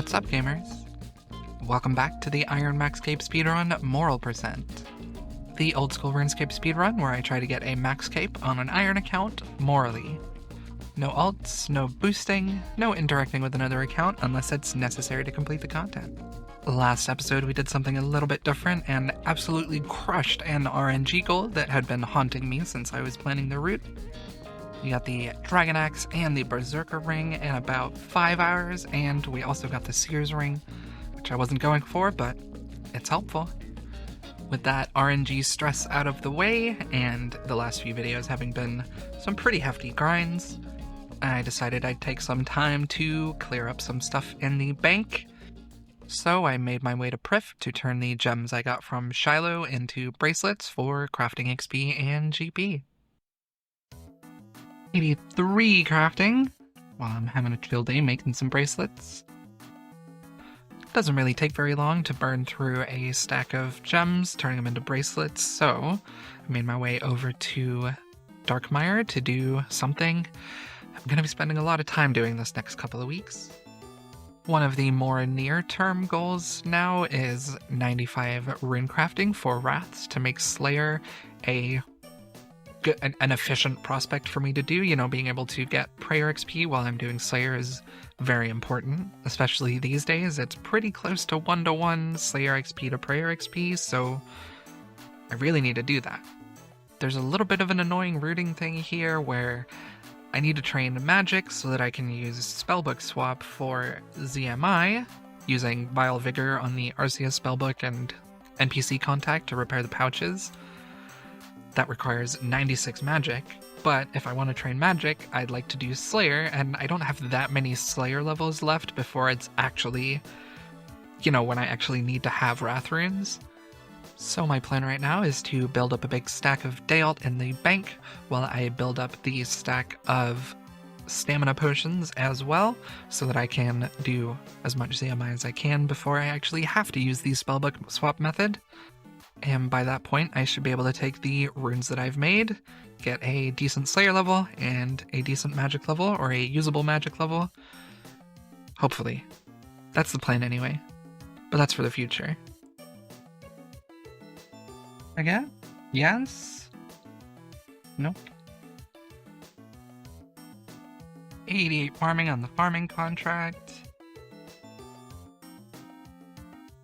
What's up, gamers? Welcome back to the Iron Maxcape Speedrun Moral Percent, the old school RuneScape speedrun where I try to get a Maxcape on an Iron account morally. No alts, no boosting, no interacting with another account unless it's necessary to complete the content. Last episode we did something a little bit different and absolutely crushed an RNG goal that had been haunting me since I was planning the route. We got the Dragon Axe and the Berserker Ring in about 5 hours, and we also got the Seers Ring, which I wasn't going for, but it's helpful. With that RNG stress out of the way, and the last few videos having been some pretty hefty grinds, I decided I'd take some time to clear up some stuff in the bank. So I made my way to Prif to turn the gems I got from Shiloh into bracelets for crafting XP and GP. 83 crafting while I'm having a chill day making some bracelets. Doesn't really take very long to burn through a stack of gems, turning them into bracelets, so I made my way over to Darkmire to do something I'm going to be spending a lot of time doing this next couple of weeks. One of the more near-term goals now is 95 rune crafting for Wraths to make Slayer an efficient prospect for me to do. You know, being able to get prayer XP while I'm doing Slayer is very important, especially these days. It's pretty close to 1-to-1 Slayer XP to prayer XP, so I really need to do that. There's a little bit of an annoying rooting thing here where I need to train magic so that I can use spellbook swap for ZMI, using Vile Vigor on the Arceus spellbook and NPC contact to repair the pouches. That requires 96 magic, but if I want to train magic, I'd like to do Slayer, and I don't have that many Slayer levels left before it's actually, you know, when I actually need to have Wrath runes. So my plan right now is to build up a big stack of Dayalt in the bank, while I build up the stack of stamina potions as well, so that I can do as much ZMI as I can before I actually have to use the spellbook swap method. And by that point, I should be able to take the runes that I've made, get a decent Slayer level, and a decent magic level, or a usable magic level. Hopefully. That's the plan anyway. But that's for the future. Again? Yes? Nope. 88 farming on the farming contract.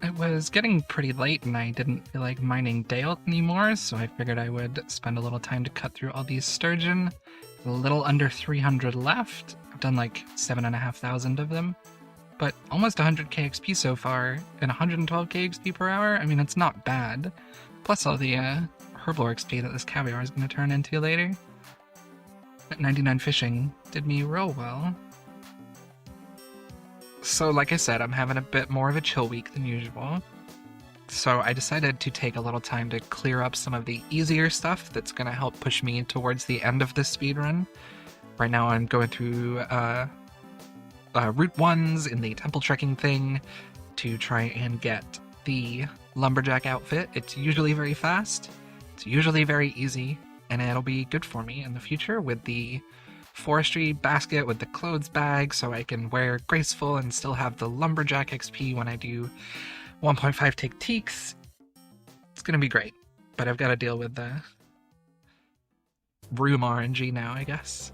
It was getting pretty late and I didn't feel like mining Dayalt anymore, so I figured I would spend a little time to cut through all these sturgeon. A little under 300 left. I've done like 7,500 of them, but almost 100k XP so far and 112k XP per hour. I mean, it's not bad. Plus all the herbivore XP that this caviar is going to turn into later. That 99 fishing did me real well. So like I said, I'm having a bit more of a chill week than usual. So I decided to take a little time to clear up some of the easier stuff that's going to help push me towards the end of this speedrun. Right now I'm going through Route 1s in the temple trekking thing to try and get the lumberjack outfit. It's usually very fast, it's usually very easy, and it'll be good for me in the future with the Forestry basket with the clothes bag, so I can wear graceful and still have the lumberjack XP when I do 1.5 tick teaks. It's gonna be great, but I've got to deal with the room RNG now, I guess.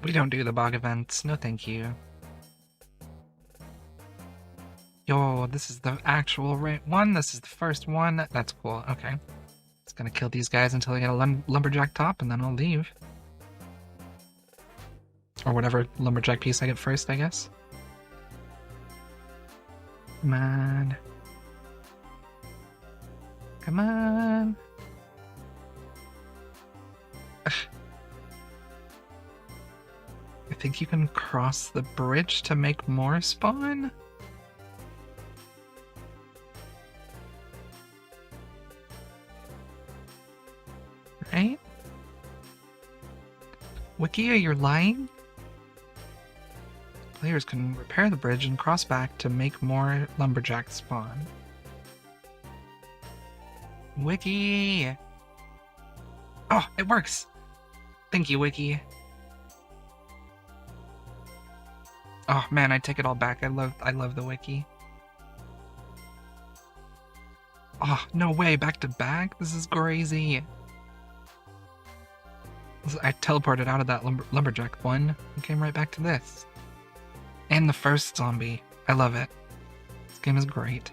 We don't do the bog events, no thank you. Yo, this is the actual right one, this is the first one, that's cool, okay. Just gonna kill these guys until I get a lumberjack top, and then I'll leave. Or whatever lumberjack piece I get first, I guess. Come on. Come on. I think you can cross the bridge to make more spawn? Right? Wiki, you're lying? Players can repair the bridge and cross back to make more lumberjacks spawn. Wiki! Oh, it works! Thank you, Wiki. Oh man, I take it all back. I love the wiki. Oh, no way, back to back? This is crazy. I teleported out of that lumberjack one and came right back to this. And the first zombie. I love it. This game is great.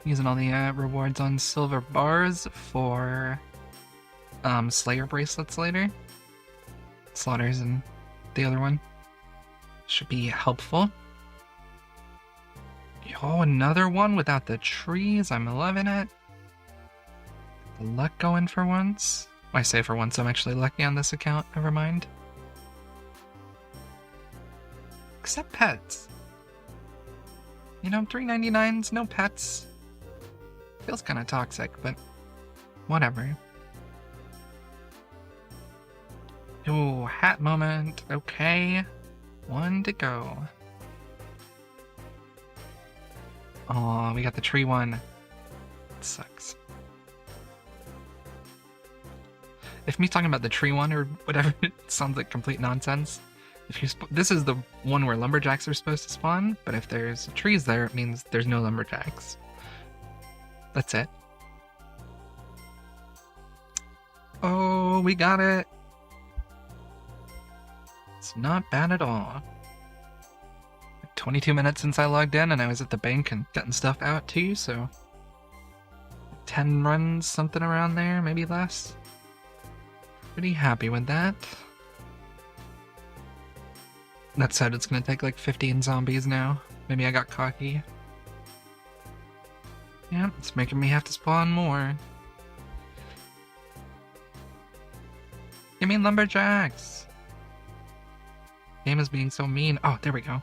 Using all the rewards on silver bars for Slayer bracelets later. Slaughters and the other one. Should be helpful. Oh, another one without the trees. I'm loving it. The luck going for once. I say for once, I'm actually lucky on this account. Never mind. Except pets. You know, $3.99's no pets. Feels kind of toxic, but whatever. Oh, hat moment. Okay. One to go. Oh, we got the tree one. It sucks. If me talking about the tree one or whatever, it sounds like complete nonsense. If you this is the one where lumberjacks are supposed to spawn, but if there's trees there, it means there's no lumberjacks. That's it. Oh, we got it. It's not bad at all. 22 minutes since I logged in, and I was at the bank and getting stuff out too, so 10 runs, something around there, maybe less. Pretty happy with that. That said, it's gonna take like 15 zombies now. Maybe I got cocky. Yeah, it's making me have to spawn more. Give me lumberjacks! Game is being so mean. Oh, there we go.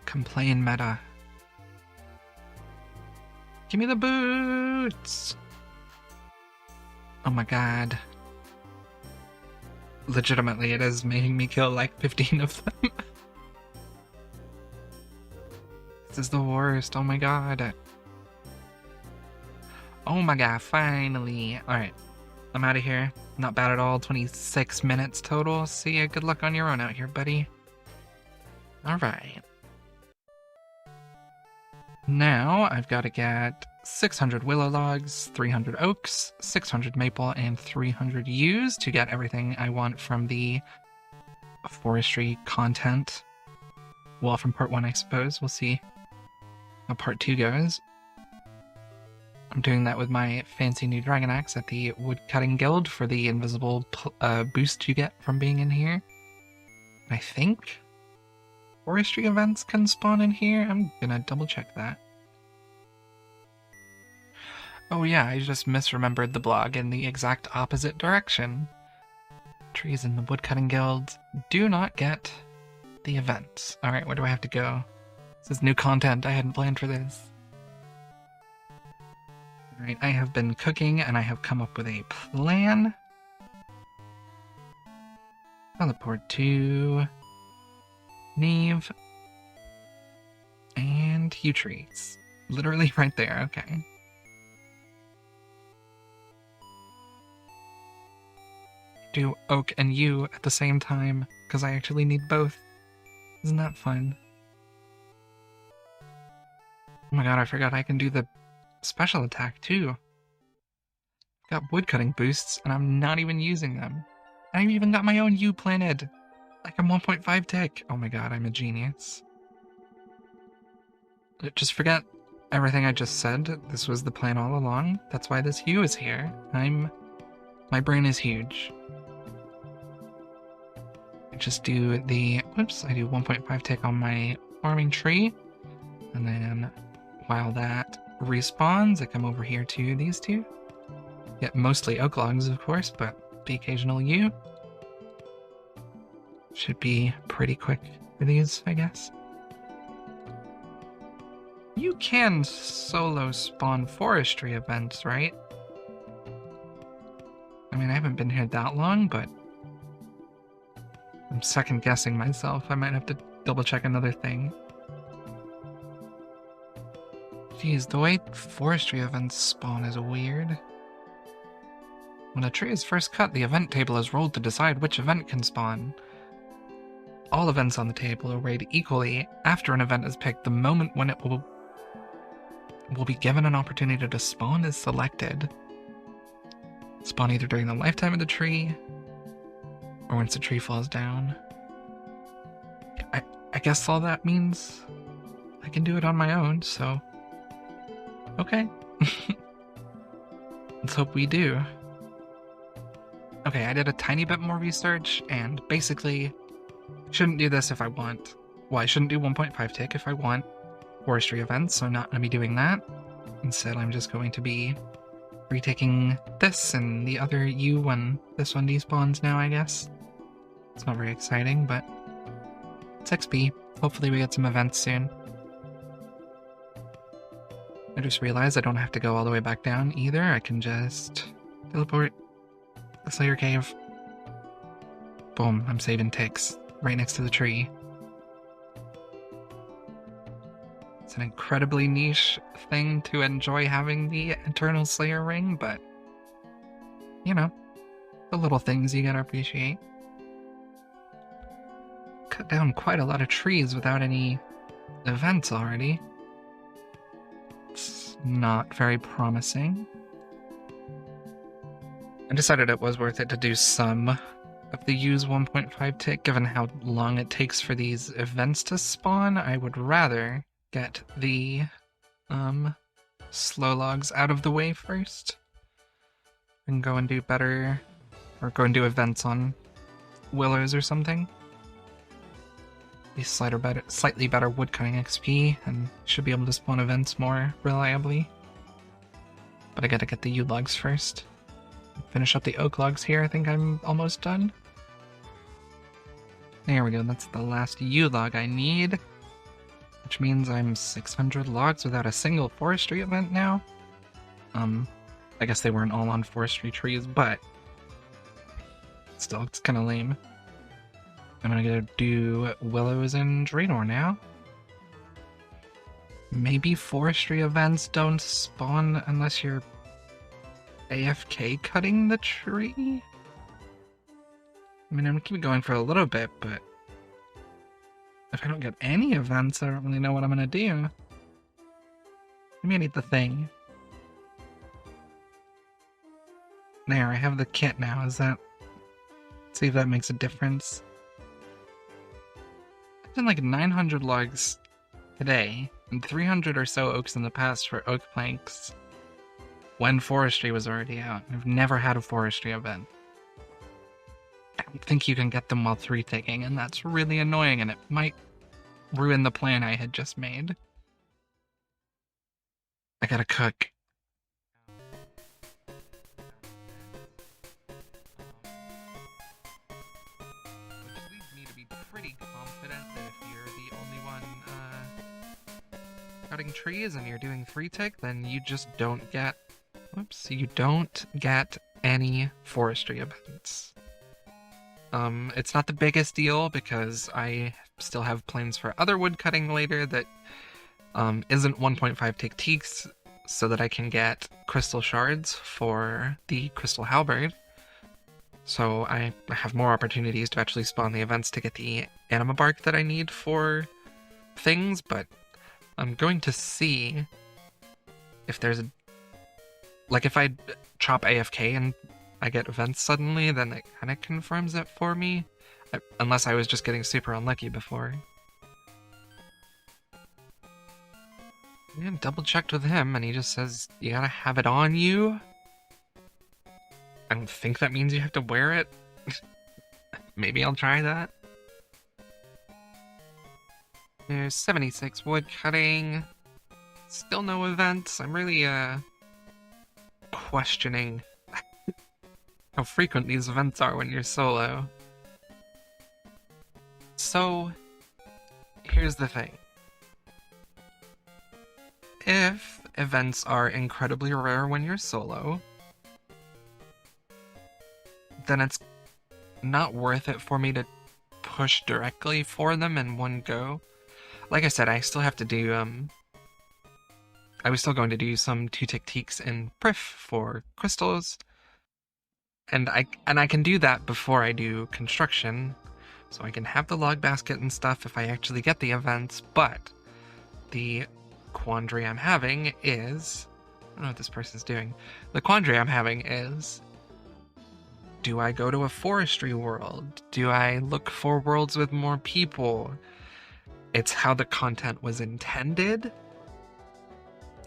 Complain meta. Give me the boots! Oh my god. Legitimately, it is making me kill like 15 of them. This is the worst. Oh my god. Oh my god, finally. Alright. I'm out of here. Not bad at all. 26 minutes total. See ya. Good luck on your own out here, buddy. Alright. Now, I've got to get 600 willow logs, 300 oaks, 600 maple, and 300 yews to get everything I want from the forestry content. Well, from part 1, I suppose. We'll see how part 2 goes. I'm doing that with my fancy new dragon axe at the woodcutting guild for the invisible boost you get from being in here. I think forestry events can spawn in here. I'm gonna double check that. Oh yeah, I just misremembered the blog in the exact opposite direction. Trees in the woodcutting guild do not get the events. Alright, where do I have to go? This is new content. I hadn't planned for this. Alright, I have been cooking and I have come up with a plan. Teleport to Neve and yew trees. Literally right there, okay. Do oak and yew at the same time, because I actually need both. Isn't that fun? Oh my god, I forgot I can do the special attack too. Got woodcutting boosts, and I'm not even using them. I even got my own yew planted. Like I'm 1.5 tick. Oh my god, I'm a genius. Just forget everything I just said. This was the plan all along. That's why this yew is here. My brain is huge. I just do the, whoops, I do 1.5 tick on my farming tree. And then while that respawns, I come over here to these two. Get mostly oak logs, of course, but the occasional yew. Should be pretty quick for these, I guess. You can solo spawn forestry events, right? I mean, I haven't been here that long, but I'm second guessing myself. I might have to double check another thing. Jeez, the way forestry events spawn is weird. When a tree is first cut, the event table is rolled to decide which event can spawn. All events on the table are weighed equally after an event is picked. The moment when it will be given an opportunity to spawn is selected. Spawn either during the lifetime of the tree or once the tree falls down. I guess all that means I can do it on my own, so okay. Let's hope we do. Okay, I did a tiny bit more research, and basically, shouldn't do this if I want. Well, I shouldn't do 1.5 tick if I want forestry events, so I'm not going to be doing that. Instead, I'm just going to be retaking this and the other U when this one despawns now, I guess. It's not very exciting, but it's XP. Hopefully we get some events soon. I just realized I don't have to go all the way back down either. I can just teleport the Slayer Cave. Boom, I'm saving ticks right next to the tree. It's an incredibly niche thing to enjoy having the Eternal Slayer ring, but you know, the little things you gotta appreciate. Cut down quite a lot of trees without any events already. It's not very promising. I decided it was worth it to do some of the use 1.5 tick, given how long it takes for these events to spawn. I would rather get the slow logs out of the way first and go and do better, or go and do events on willows or something. Be slightly better woodcutting XP, and should be able to spawn events more reliably. But I gotta get the yew logs first. Finish up the oak logs here. I think I'm almost done. There we go, that's the last yew log I need. Which means I'm 600 logs without a single forestry event now. I guess they weren't all on forestry trees, but still, it's kind of lame. I'm gonna go do willows and Draenor now. Maybe forestry events don't spawn unless you're AFK cutting the tree? I mean, I'm gonna keep going for a little bit, but if I don't get any events, I don't really know what I'm gonna do. Maybe I need the thing. There, I have the kit now. Is that... Let's see if that makes a difference. I've done like 900 logs today, and 300 or so oaks in the past for oak planks when forestry was already out. I've never had a forestry event. I don't think you can get them while 3-ticking, and that's really annoying, and it might ruin the plan I had just made. I gotta cook. Which leads me to be pretty confident that if you're the only one cutting trees and you're doing 3-tick, then you just don't get... Whoops, you don't get any forestry events. It's not the biggest deal because I still have plans for other woodcutting later that isn't 1.5 tick teaks, so that I can get crystal shards for the crystal halberd. So I have more opportunities to actually spawn the events to get the anima bark that I need for things, but I'm going to see if there's a... Like, if I chop AFK and I get events suddenly, then it kind of confirms it for me. Unless I was just getting super unlucky before. Yeah, double checked with him, and he just says, you gotta have it on you. I don't think that means you have to wear it. Maybe I'll try that. There's 76 wood cutting. Still no events. I'm really, questioning how frequent these events are when you're solo. So, here's the thing. If events are incredibly rare when you're solo, then it's not worth it for me to push directly for them in one go. Like I said, I still have to do, I was still going to do some 2-tick teaks in Prif for crystals, And I can do that before I do construction, so I can have the log basket and stuff if I actually get the events, but the quandary I'm having is... I don't know what this person's doing. The quandary I'm having is... do I go to a forestry world? Do I look for worlds with more people? It's how the content was intended.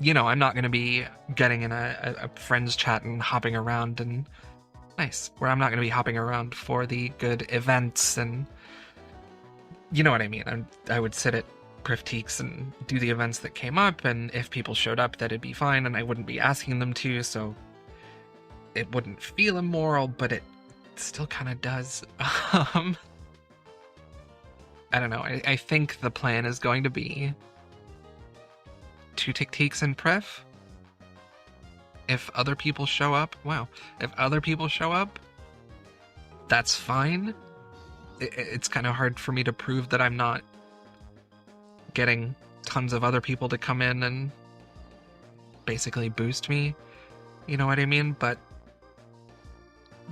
You know, I'm not going to be getting in a friends chat and hopping around and... Nice. Where I'm not going to be hopping around for the good events and... You know what I mean. I would sit at Critiques and do the events that came up, and if people showed up, that'd be fine, and I wouldn't be asking them to, so it wouldn't feel immoral, but it still kind of does. I don't know. I think the plan is going to be 2 Tictiques and Pref. If other people show up, wow. If other people show up, that's fine. It's kind of hard for me to prove that I'm not getting tons of other people to come in and basically boost me. You know what I mean? But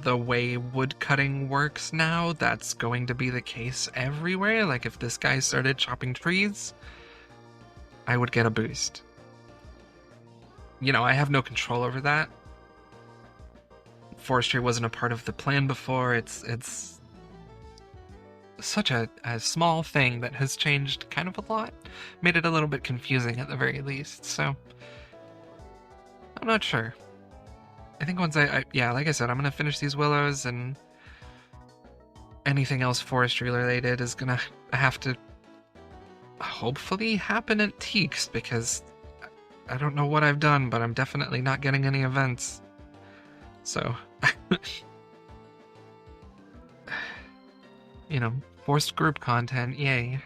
the way woodcutting works now, that's going to be the case everywhere. Like, if this guy started chopping trees, I would get a boost. You know, I have no control over that. Forestry wasn't a part of the plan before. It's such a small thing that has changed kind of a lot. Made it a little bit confusing at the very least, so... I'm not sure. I think once yeah, like I said, I'm gonna finish these willows, and anything else forestry related is gonna have to hopefully happen at Teaks, because I don't know what I've done, but I'm definitely not getting any events. So... you know, forced group content, yay.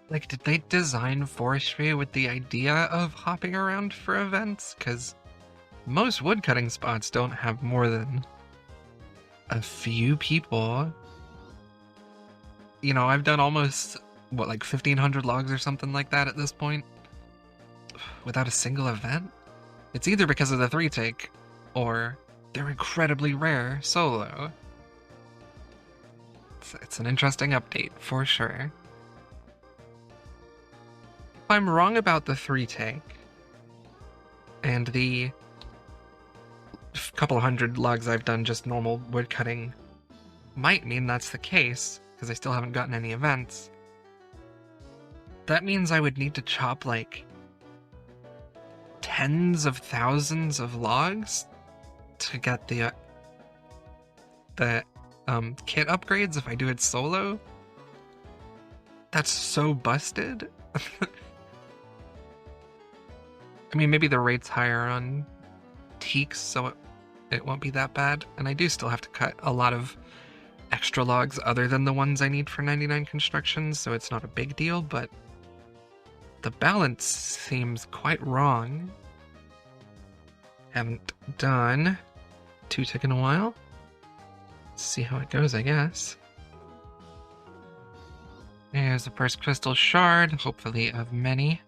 Like, did they design forestry with the idea of hopping around for events? Because most woodcutting spots don't have more than a few people. You know, I've done almost, what, like 1,500 logs or something like that at this point? Without a single event? It's either because of the 3-take, or they're incredibly rare solo. It's an interesting update, for sure. If I'm wrong about the 3-take, and the couple hundred logs I've done just normal woodcutting might mean that's the case, because I still haven't gotten any events, that means I would need to chop, like, tens of thousands of logs to get the kit upgrades if I do it solo. That's so busted. I mean, maybe the rate's higher on Teaks, so it won't be that bad. And I do still have to cut a lot of extra logs other than the ones I need for 99 constructions, so it's not a big deal, but the balance seems quite wrong. Haven't done 2-tick in a while. Let's see how it goes, I guess. There's the first crystal shard, hopefully of many.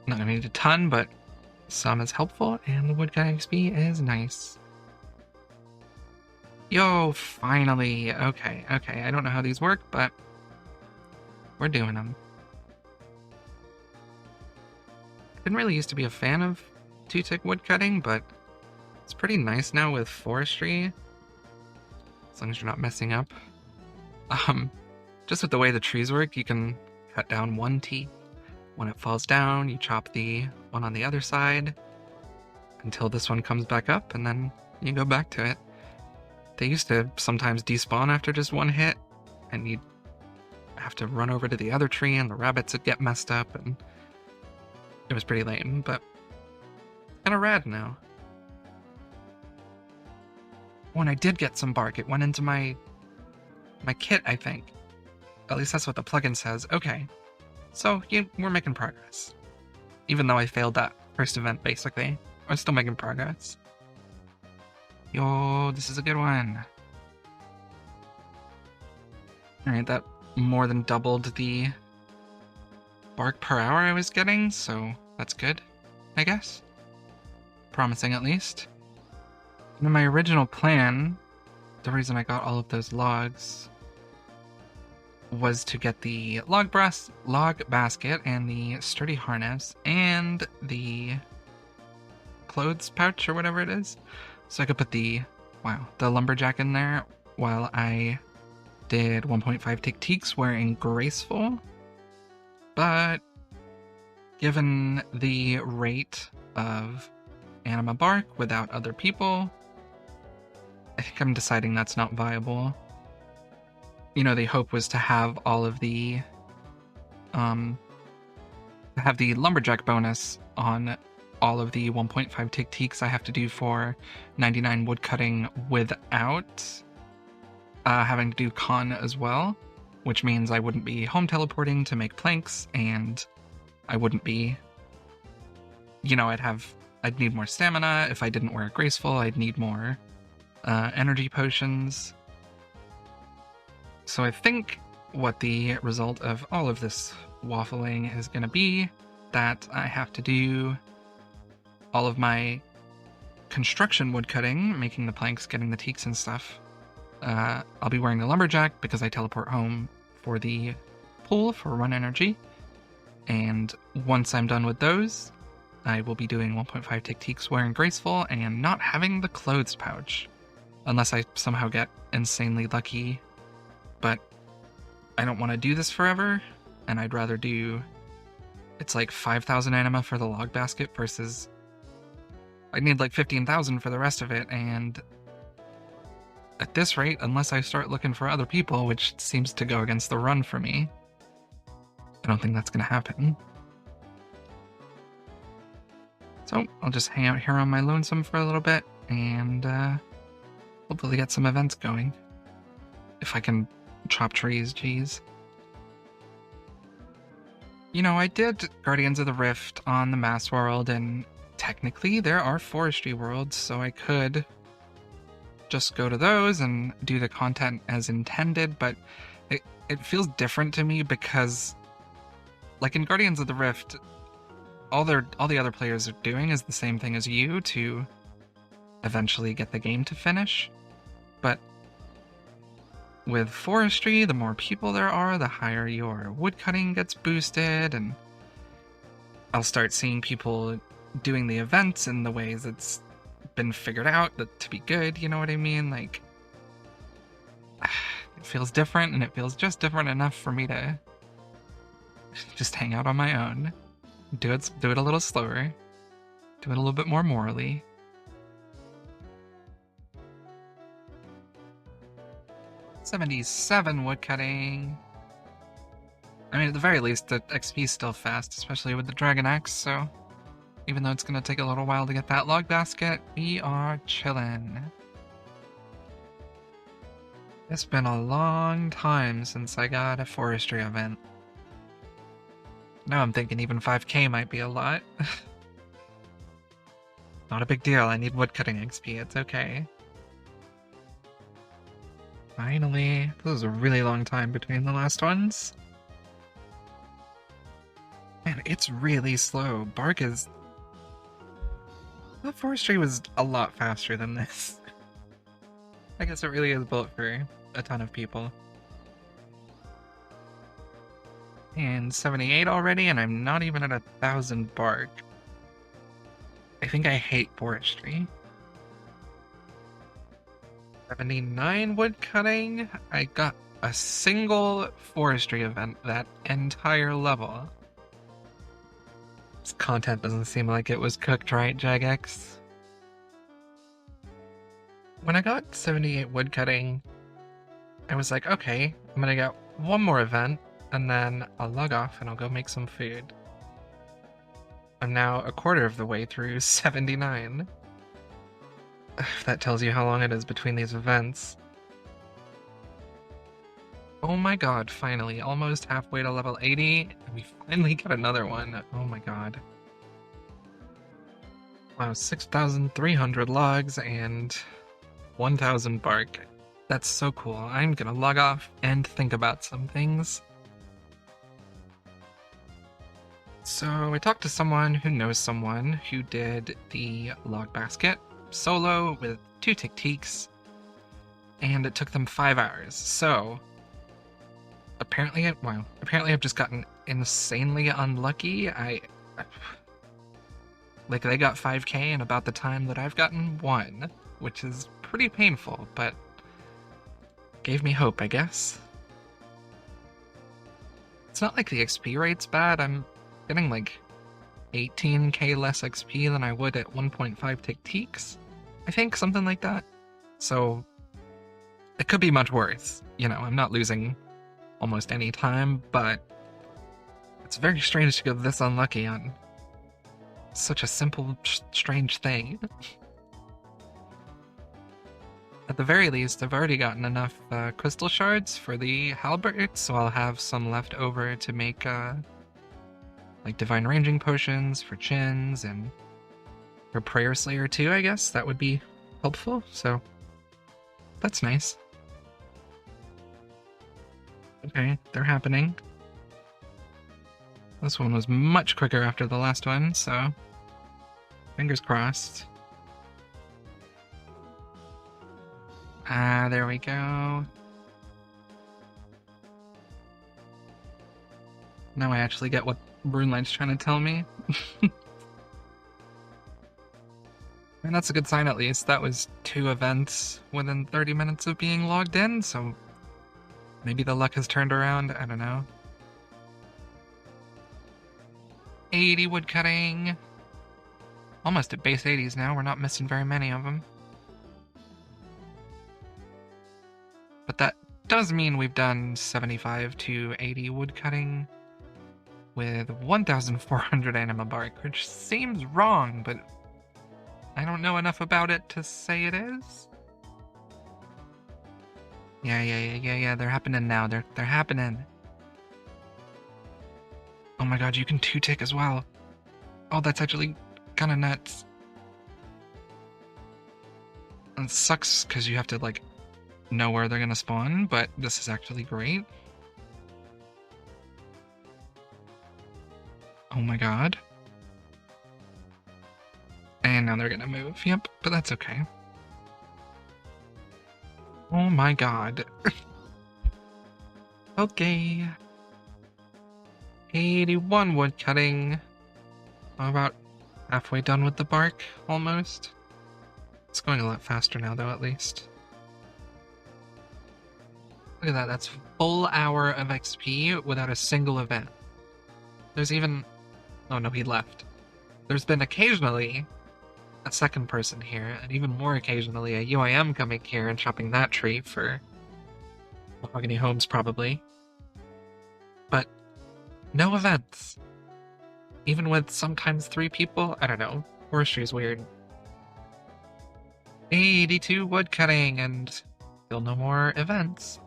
Not gonna need a ton, but some is helpful, and the woodcutting XP is nice. Yo, finally! Okay, I don't know how these work, but we're doing them. I didn't really used to be a fan of 2-tick woodcutting, but it's pretty nice now with forestry, as long as you're not messing up. Just with the way the trees work, you can cut down 1 teak. When it falls down, you chop the one on the other side until this one comes back up, and then you go back to it. They used to sometimes despawn after just 1 hit, and you'd have to run over to the other tree, and the rabbits would get messed up, and it was pretty lame, but kind of rad now. When I did get some bark, it went into my kit, I think. At least that's what the plugin says. Okay. So, we're making progress. Even though I failed that first event, basically. We're still making progress. Yo, this is a good one. Alright, that more than doubled the bark per hour I was getting, so that's good, I guess. promising at least. In my original plan, the reason I got all of those logs was to get the log basket and the sturdy harness and the clothes pouch or whatever it is, so I could put the lumberjack in there while I did 1.5 tick-teaks wearing graceful. But given the rate of anima bark without other people, I think I'm deciding that's not viable. You know, the hope was to have all of the have the lumberjack bonus on all of the 1.5 tick-teaks I have to do for 99 woodcutting without having to do con as well, which means I wouldn't be home teleporting to make planks, and I wouldn't be, you know, I'd need more stamina. If I didn't wear graceful, I'd need more energy potions. So I think what the result of all of this waffling is going to be that I have to do all of my construction woodcutting, making the planks, getting the teaks and stuff. I'll be wearing the lumberjack because I teleport home for the pool for run energy. And once I'm done with those, I will be doing 1.5 tick-teaks wearing graceful and not having the clothes pouch. Unless I somehow get insanely lucky. But I don't want to do this forever, and I'd rather do... It's like 5,000 anima for the log basket versus... I need like 15,000 for the rest of it, and... At this rate, unless I start looking for other people, which seems to go against the run for me, I don't think that's going to happen. So, I'll just hang out here on my lonesome for a little bit, and hopefully get some events going. If I can chop trees, geez. You know, I did Guardians of the Rift on the Mass World, and technically there are Forestry worlds, so I could just go to those and do the content as intended, but it feels different to me because, like in Guardians of the Rift, all the other players are doing is the same thing as you to eventually get the game to finish. But with Forestry, the more people there are, the higher your woodcutting gets boosted, and I'll start seeing people doing the events in the ways it's been figured out that to be good, you know what I mean? Like, it feels different, and it feels just different enough for me to just hang out on my own. Do it a little slower. Do it a little bit more morally. $77 woodcutting. I mean, at the very least, the XP is still fast, especially with the Dragon Axe, so even though it's going to take a little while to get that log basket, we are chillin'. It's been a long time since I got a Forestry event. Now I'm thinking even 5k might be a lot. Not a big deal, I need woodcutting XP, it's okay. Finally, this was a really long time between the last ones. Man, it's really slow. Bark is... The Forestry was a lot faster than this. I guess it really is built for a ton of people. And 78 already, and I'm not even at 1,000 bark. I think I hate Forestry. 79 woodcutting. I got a single Forestry event that entire level. This content doesn't seem like it was cooked right, jagex. When I got 78 woodcutting, I was like, okay, I'm gonna get one more event, and then I'll log off and I'll go make some food. I'm now a quarter of the way through 79. If that tells you how long it is between these events. Oh my god, finally, almost halfway to level 80, and we finally got another one. Oh my god. Wow, 6,300 logs and 1,000 bark. That's so cool. I'm gonna log off and think about some things. So I talked to someone who knows someone who did the log basket solo with 2 tick-teaks, and it took them 5 hours. So apparently I've just gotten insanely unlucky. Like, they got 5K in about the time that I've gotten 1, which is pretty painful, but gave me hope, I guess. It's not like the XP rate's bad. I'm getting like 18k less XP than I would at 1.5 tick-teaks. I think, something like that. So it could be much worse. You know, I'm not losing almost any time, but it's very strange to get this unlucky on such a simple, strange thing. At the very least, I've already gotten enough crystal shards for the halberd, so I'll have some left over to make like divine ranging potions for chins and for prayer slayer too, I guess. That would be helpful, so that's nice. Okay, they're happening. This one was much quicker after the last one, so fingers crossed. Ah, there we go. Now I actually get what Runelight's trying to tell me. And that's a good sign, at least. That was 2 events within 30 minutes of being logged in, so maybe the luck has turned around, I don't know. 80 woodcutting. Almost at base 80s now, we're not missing very many of them. But that does mean we've done 75 to 80 woodcutting with 1,400 anima bark, which seems wrong, but I don't know enough about it to say it is. Yeah, they're happening now. They're happening. Oh my god, you can 2-tick as well. Oh, that's actually kind of nuts. It sucks because you have to, like, know where they're gonna spawn, but this is actually great. Oh my god. And now they're gonna move. Yep, but that's okay. Oh my god. Okay. 81 wood cutting. I'm about halfway done with the bark, almost. It's going a lot faster now, though, at least. Look at that, that's full hour of XP without a single event. There's even... Oh no, he left. There's been occasionally a second person here, and even more occasionally a UIM coming here and chopping that tree for Mahogany Homes, probably. But no events. Even with sometimes 3 people? I don't know. Forestry's weird. 82 woodcutting, and still no more events.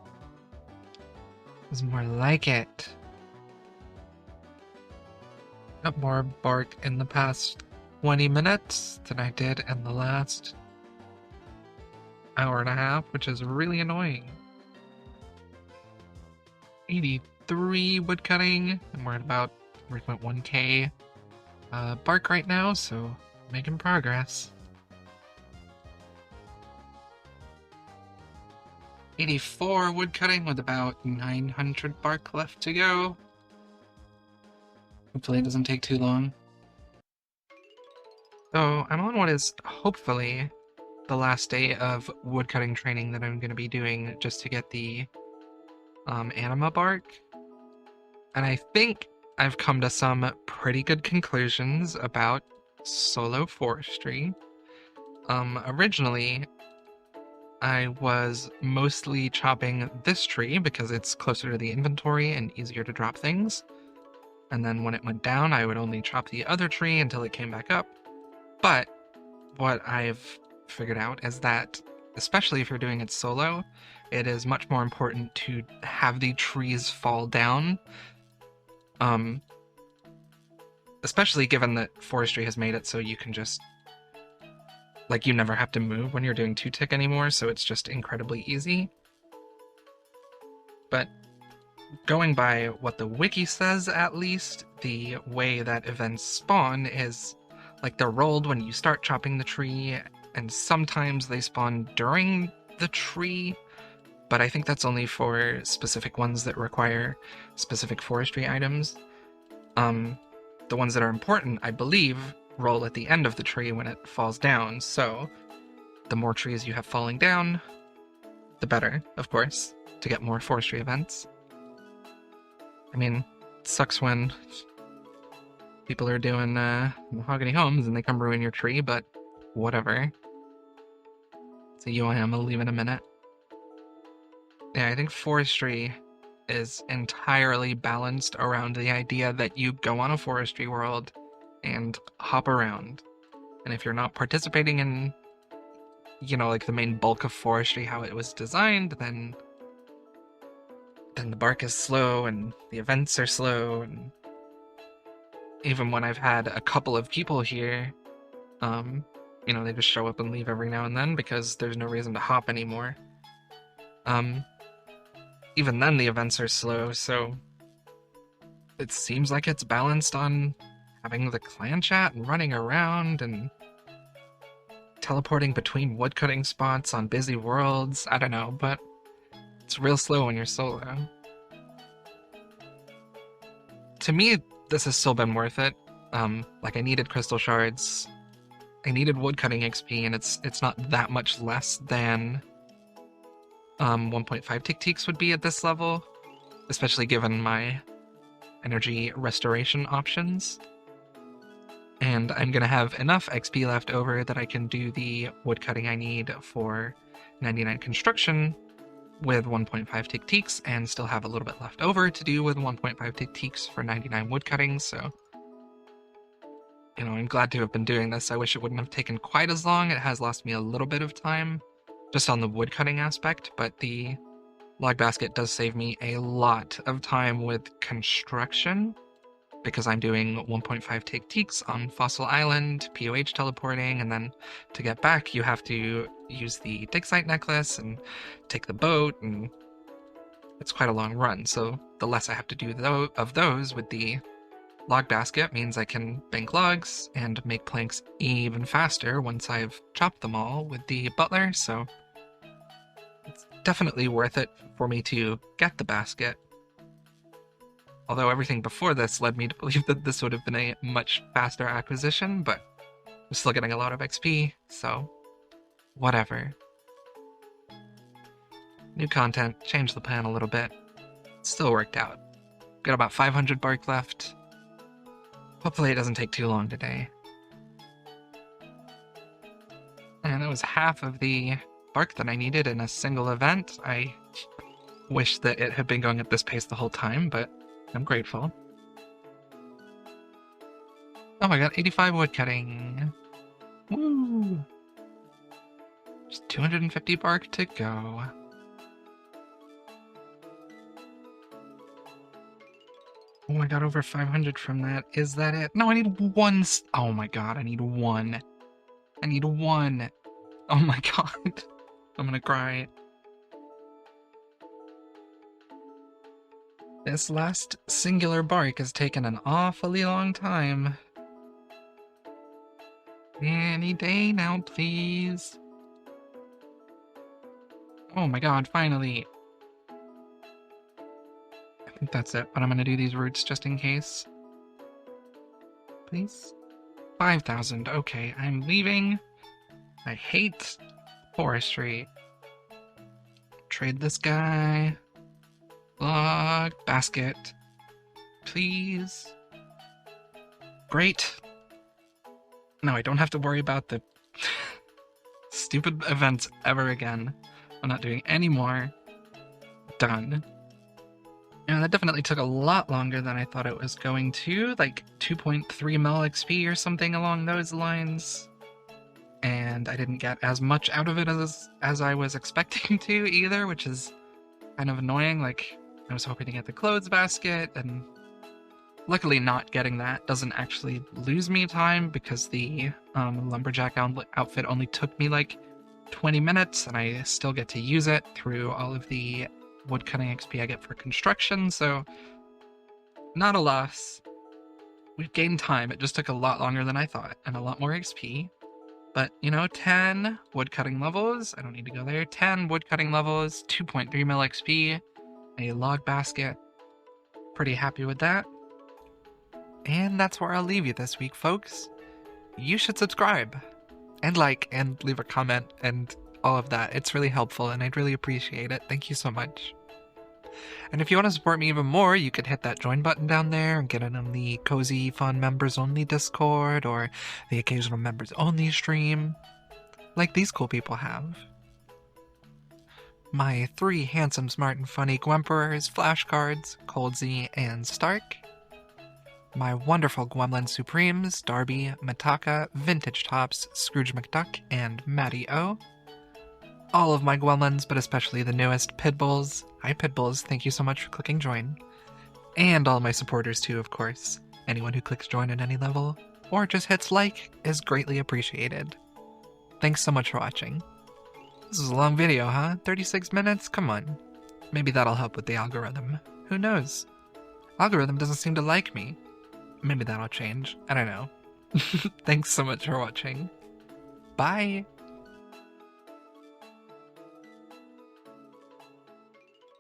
Is more like it. Got more bark in the past 20 minutes than I did in the last hour and a half, which is really annoying. 83 woodcutting, and we're at about 3.1k bark right now, so making progress. 84 woodcutting with about 900 bark left to go. Hopefully it doesn't take too long. So I'm on what is hopefully the last day of woodcutting training that I'm going to be doing just to get the anima bark. And I think I've come to some pretty good conclusions about solo forestry. Originally, I was mostly chopping this tree because it's closer to the inventory and easier to drop things. And then when it went down, I would only chop the other tree until it came back up. But what I've figured out is that, especially if you're doing it solo, it is much more important to have the trees fall down. Especially given that forestry has made it so you can just, like, you never have to move when you're doing 2-tick anymore, so it's just incredibly easy. But going by what the wiki says, at least, the way that events spawn is like they're rolled when you start chopping the tree, and sometimes they spawn during the tree, but I think that's only for specific ones that require specific forestry items. The ones that are important, I believe, roll at the end of the tree when it falls down, so the more trees you have falling down, the better, of course, to get more forestry events. I mean, it sucks when people are doing mahogany homes and they come ruin your tree, but whatever. So UIM, I'll leave in a minute. Yeah, I think forestry is entirely balanced around the idea that you go on a forestry world and hop around. And if you're not participating in, like the main bulk of forestry, how it was designed, then the bark is slow and the events are slow. And even when I've had a couple of people here, they just show up and leave every now and then because there's no reason to hop anymore. Even then the events are slow, so it seems like it's balanced on having the clan chat and running around and teleporting between woodcutting spots on busy worlds. I don't know, but it's real slow when you're solo. To me, this has still been worth it. Like, I needed crystal shards, I needed woodcutting XP, and it's not that much less than 1.5 tick-teaks would be at this level, especially given my energy restoration options. And I'm going to have enough XP left over that I can do the woodcutting I need for 99 construction with 1.5 tick-teaks, and still have a little bit left over to do with 1.5 tick-teaks for 99 woodcutting, so I'm glad to have been doing this. I wish it wouldn't have taken quite as long. It has lost me a little bit of time just on the woodcutting aspect, but the log basket does save me a lot of time with construction, because I'm doing 1.5 tick-teaks on Fossil Island, POH teleporting, and then to get back you have to use the dig site necklace and take the boat, and it's quite a long run, so the less I have to do of those with the log basket means I can bank logs and make planks even faster once I've chopped them all with the butler, so it's definitely worth it for me to get the basket. Although everything before this led me to believe that this would have been a much faster acquisition, but I'm still getting a lot of XP, so whatever. New content, changed the plan a little bit. Still worked out. Got about 500 bark left. Hopefully it doesn't take too long today. And that was half of the bark that I needed in a single event. I wish that it had been going at this pace the whole time, but I'm grateful. Oh, I got 85 woodcutting. Woo! Just 250 bark to go. Oh, I got over 500 from that. Is that it? No, I need one. Oh my god, I need one. I need one. Oh my god. I'm gonna cry. This last singular bark has taken an awfully long time. Any day now, please. Oh my god, finally. I think that's it, but I'm gonna do these roots just in case. Please? 5,000. Okay, I'm leaving. I hate forestry. Trade this guy. Log basket. Please. Great. No, I don't have to worry about the stupid events ever again. I'm not doing any more. Done. Yeah, that definitely took a lot longer than I thought it was going to, like 2.3 mil XP or something along those lines. And I didn't get as much out of it as I was expecting to either, which is kind of annoying. Like, I was hoping to get the clothes basket, and luckily not getting that doesn't actually lose me time, because the lumberjack outfit only took me like 20 minutes, and I still get to use it through all of the woodcutting XP I get for construction, so not a loss. We've gained time. It just took a lot longer than I thought, and a lot more XP. But, 10 woodcutting levels. I don't need to go there. 10 woodcutting levels, 2.3 mil XP, a log basket. Pretty happy with that. And that's where I'll leave you this week, folks. You should subscribe and like and leave a comment and all of that. It's really helpful and I'd really appreciate it. Thank you so much. And if you want to support me even more, you could hit that join button down there and get in on the cozy, fun members only Discord or the occasional members only stream, like these cool people have. My 3 handsome, smart, and funny Gwemperors, flashcards, Coldsy, and Stark. My wonderful Gwemlin Supremes, Darby, Mataka, Vintage Tops, Scrooge McDuck, and Matty O. All of my Gwemlins, but especially the newest, Pidbulls. Hi Pidbulls, thank you so much for clicking join. And all my supporters too, of course. Anyone who clicks join at any level, or just hits like, is greatly appreciated. Thanks so much for watching. This is a long video, huh? 36 minutes? Come on. Maybe that'll help with the algorithm. Who knows? Algorithm doesn't seem to like me. Maybe that'll change. I don't know. Thanks so much for watching. Bye!